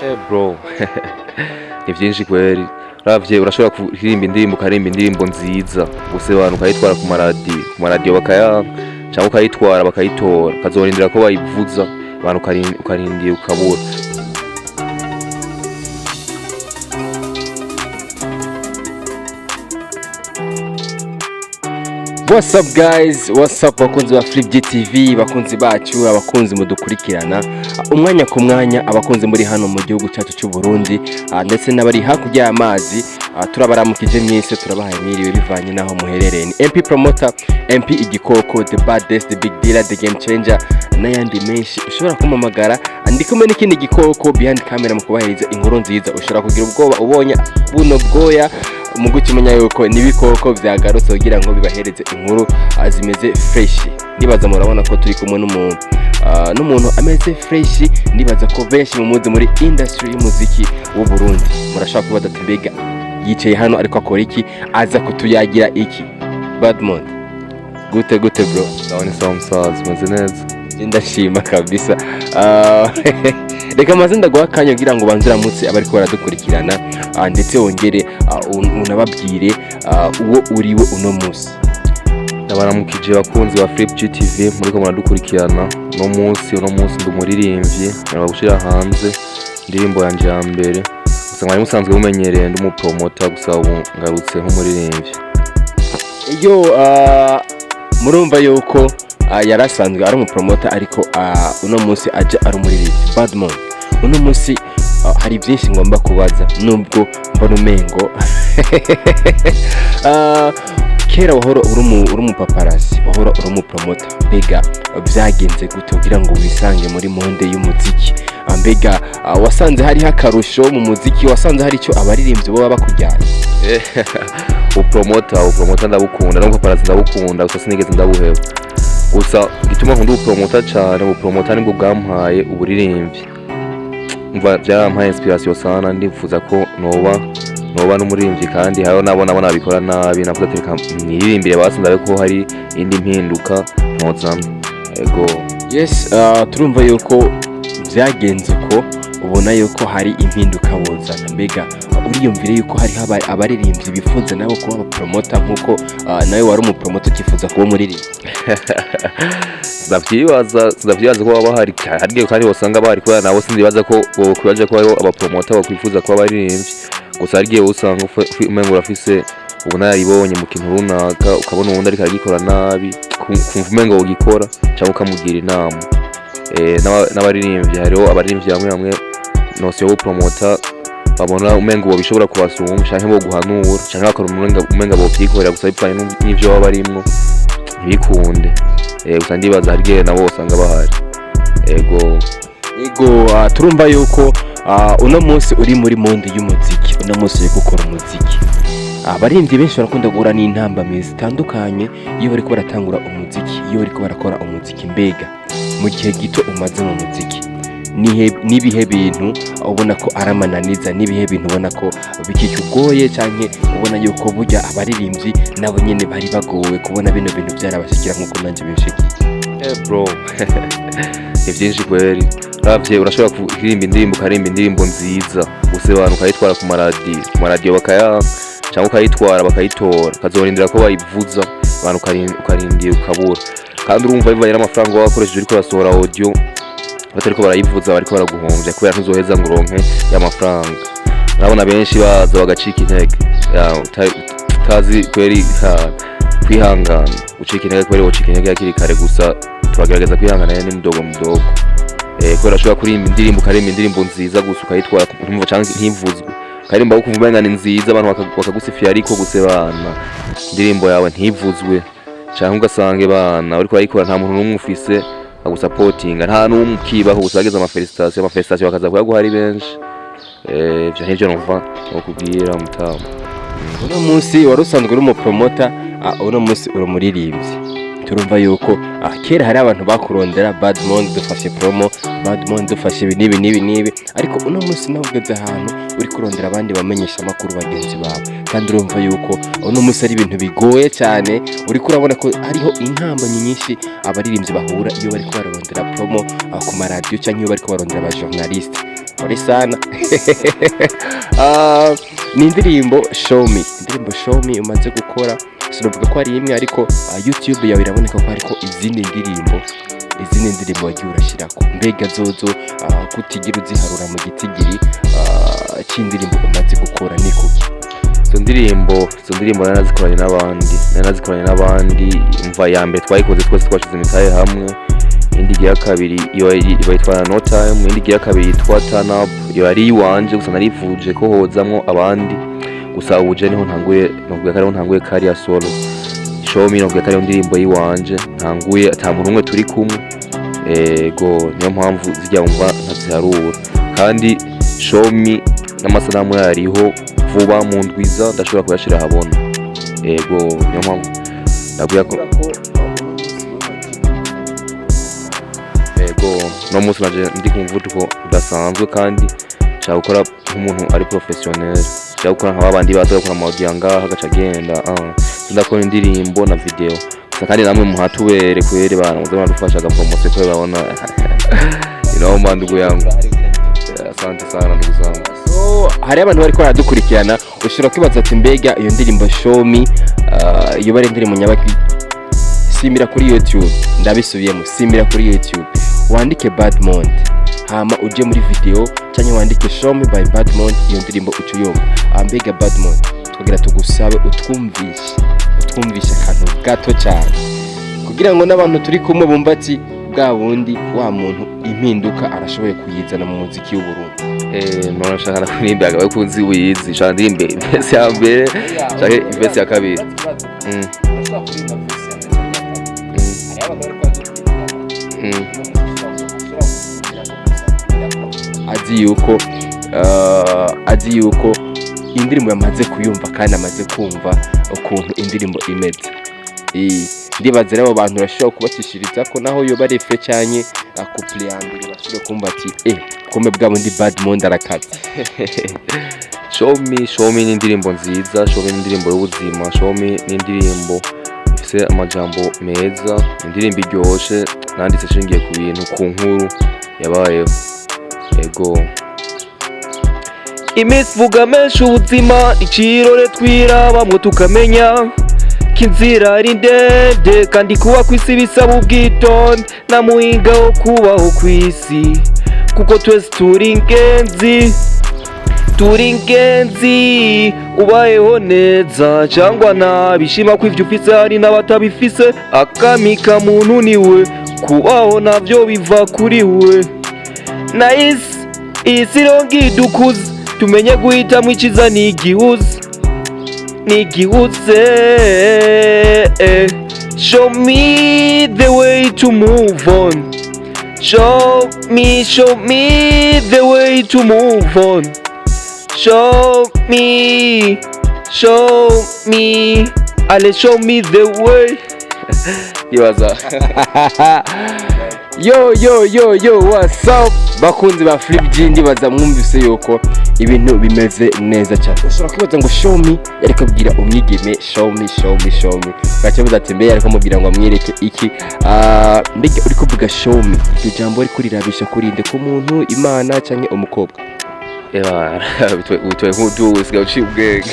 Bro, ni vyinshi kweli. Ravye urashobora kuririmba indirimbo ukarimba indirimbo nziza gusa abantu ukayitwara ku maradiyo bakayanga cyangwa ukayitwara bakayitora kazorindira ko bayivuza abantu ukarindira ukabura. What's up guys, what's up bakunzi ba Flip TV, bakunzi bacu, abakunzi mudukurikirana umwanya ku mwanya, abakunzi muri hano mu gihugu cyacu cy'u Burundi ndetse n'abari hakurya y'amazi, turabaramukije mwese, turabahaye mwiriwe bivanye naho muherereye. Ni MP Promoter, MP Igikoko, the baddest, the big dealer, the game changer n'ayandi menshi ushobora kumamagara. Ndi kumwe n'ikindi gikoko behind camera mu kubahiriza inkuru nziza. Ushobora kugira ubwoba ubonye buno bwoya mu gukimenya yuko nibikoko vyagarutse kugira ngo bibahereze inkuru azimeze fresh. Nibaza murabona ko turi kumwe n'umuntu ameze fresh. Nibaza ko benshi mu muzi muri industry y'umuziki w'u Burundi murashaka kuba datembega yicaye hano ariko akora iki, aza kutuyagira iki. Badmond, gute bro? Ndabona samusazi meze neza. Ndashima kabisa. Reka maze ndaguha akanya kugira ngo banziramutse abari ko baradukurikirana ndetse wongere unababwire uwo uriwe uno munsi. Ndabaramukije bakunzi ba Flip TV muri ko muradukurikirana. Uno munsi ndi umuririmbyi naba gushira hanze indirimbo yanje ya mbere. Gusa mwari musanzwe mumenyereye ndi umupromoter, gusa ubu ngarutse nk'umuririmbyi. Iyo murumva yuko yarasanzwe ari umupromoter ariko uno munsi aje ari umuririmbyi. Badmond, uno munsi hari byinshi ngomba kubaza nubwo mbona umengo kera wahora uri umupaparazzi, wahora uri umupromoter, mbega byagenze gute kugira ngo wisange muri monde y'umuziki? Mbega wasanze hari akarusho mu muziki? Wasanze hari icyo abaririmbyi bo bakujyanye? upromoter ndabukunda, no paparazzi ndabukunda, gusa sinigeze ndabuheba. Gusa gituma nkunda upromoter cyane, upromoter nibwo bwampaye uburirimbyi. Umva byampaye inspiration sana, ndifuza ko noba n'umuririmbyi kandi hayo nabona nabikora nabi, navuga ati niririmbire basandabe ko hari indi mpinduka ntozana. Ego yes, turumva yuko byagenze ko ubona yuko hari impinduka wozana. Mbega uriyumvire yuko hari abaririmbyi bifuza nabo kuba abapromoter nkuko nawe wari umupromoter ukifuza kuba umuririmbyi? Ndavyibaza ko baba hari kandi wasanga bari kuba nabo sindibaza ko kwibaje ko hariho abapromoter bakwifuza kuba abaririmbyi. Gusa harigiye usanga umengo urafise ubunararibonye mu kintu runaka, ukabona uwundi ariko aragikora nabi, kumva umengo ugikora cyangwa ukamugira inama. N'abaririmbyi hariho abaririmbyi bamwe nose yo promoter babona umengo bo bishobora kubasumba canke bo guhanura canke bakora umenga bo byikorera, gusa bipfanye n'ivyo baba barimwo ntibikunde. Gusa ndibaza harigiye nabo usanga bahari. Ego turumva yuko uno munsi uri muri monde y'umuziki, uno munsi uri gukora umuziki. Abaririmbyi benshi barakunda guhura n'intambamyi zitandukanye iyo bariko baratangura umuziki, iyo bariko barakora umuziki. Mbega mu gihe gito umaze mu muziki, nibihe bintu ubona ko aramananiza, nibihe bintu ubona ko bikicugoye canke ubona yuko burya abaririmbyi nabo nyene bari bagowe kubona bino bintu byarabashikira nkuko nanje binshikiye? Bro, ni vyinshi kweli. Ravye urashobora kuririmba indirimbo ukarimba indirimbo nziza gusa abantu ukayitwara ku maradiyo bakayanga cyangwa ukayitwara bakayitora kazorindira ko bayivuza abantu ukarindira ukabura. Kandi urumva bivanye n'amafaranga wakoresheje uriko urasohora audio, batariko barayivuza bariko baraguhombya kubera ntuzoheza ngo uronke y'amafaranga. Urabona benshi baza bagacika intege, utazi kweri kwihangana, ucika intege kweri ucika intege hakiri kare. Gusa turagerageza kwihangana ni mdogo kubera ashobora kurimba indirimbo ukarimba indirimbo nziza gusa ukayitwara kumva cyangwa ntivuzwe, karimba ukumva umenga ni nziza abantu bakagusifira, ariko gusebana indirimbo yawe ntivuzwe cyangwa ugasange bana uriko urayikora nta muntu n'umwe ufise agusupportinga, nta n'umwe ukibaho. Gusa bageze amafelicitation bakaza kuyaguha ari benshi. Ivyo nivyo numva kugira mutama. Uno munsi wari usanzwe uri umupromoter, uno munsi uri umuririmbyi. Turumva yuko kera hari abantu bakurondera Badmond dufashe promo, Badmond dufashe nibi, ariko uno munsi nawe ugeze ahantu uri kurondera abandi bamenyesha amakuru bagenzi bawe. Kandi urumva yuko uno munsi ari ibintu bigoye cyane, uri kurabona ko hariho inkambanyi nyinshi abaririmbyi bahura iyo bari kubarondera promo ku maradiyo cyangwa iyo bari kubarondera aba journalist. pole sana. Ni indirimbo show me, umaze gukora, sinavuga ko ari imwe ariko YouTube yawe iraboneka ko hariko izindi ndirimbo wagiye urashirako. Mbega zozo kutigira uziharura mu gitigiri c'indirimbo umaze gukora ni kuki? Izo ndirimbo nanazikoranye n'abandi, umva ya mbere twayikoze twese twashize imitahe hamwe, indi ya kabiri iyo bayitwara no time, indi ya kabiri yitwa turn up, iyo ari iwanje gusa narifuje ko hozamwo abandi, gusa ubuje niho ntanguye kariya solo. Show me nubwo atari indirimbo yiwanje, ntanguye ata muntu umwe turi kumwe, niyo mpamvu zijya umva ntaziharura. Kandi show me n'amasanamu yariho vuba mu ndwiza ndashobora kuyashira habona. Niyo mpamvu ndaguya ko no munsi naje ndi ku mvuduko udasanzwe, kandi nshaka gukora nk'umuntu ari professionnel, nshaka gukora nk'abandi baza gukora amaudio ngaha gaca agenda. Ndakora indirimbo na video gusa, kandi namwe muhatubere kwere bana muze badufasha promotion ko babona mandugu yangu. Asante sana ndugu zangu. So hari abantu bari ko baradukurikirana, ushobora kwibaza ati mbega iyo ndirimbo show me iyo bari indirimbo nyabaki, simira kuri YouTube, ndabisubiyemo, simira kuri YouTube wandike Badmond, hama uje muri video cyangwa wandike show me by Badmond, iyo ndirimbo ucuyumva. Mbega Badmond, twagira tugusabe utwumvishe akantu gato cyane kugira ngo n'abantu turi kumwe bumva ati bwa bundi wa muntu impinduka arashoboye kuyizana mu muziki w'Uburundi. None nshaka na kuririmba agawe kunzi wizi, nshaka ndirimbe verse ya mbere cyangwa verse ya kabiri. azi yuko indirimbo yamaze kuyumva kandi amaze kumva ukuntu indirimbo imeze. Ndibaza rero abantu bashobora kubatishiriza ko naho yo bari fe cyanye couple ya mbere bashobora kumva ati kome bwa bundi Badmond arakata. Show me ni indirimbo nziza, show me ni indirimbo y'ubuzima, show me ni indirimbo ifise amajambo meza, indirimbo iryoshe nanditse shingiye ku bintu ku nkuru yabayeho. Iminsi vuga menshi ubuzima, icirore twirabamwo tukamenya kinzira ari ndende, kandi kuba kwisi bisaba ubwitonde na muhinga wo kubaho kwisi, kuko twese turi ingenzi ubayeho neza cyangwa nabi, shima ko ivyo ufise hari n'abatabifise, akamika muntu niwe kubaho navyo biva kuri we. Isi rongidukuze tumenye guhitamwo iciza n'igihuze. Show me the way to move on. Show me the way to move on. Show me, ale show me the way. Ibaza. Yo, what's up? Bakunzi ba Flipji, ndibaza mwumvise yuko ibintu bimeze neza cyane. Ushobora kwibaza ngo show me yariko abwira umwigeme show me. Bacavuze ati mbe yariko amubwira ngo amwereke iki? Mbega uri kuvuga show me, iryo jambo ariko rirabisha kurinde ku muntu, Imana cyangwa umukobwa? Bitwe nk'udu usigaye uciye ubwenge.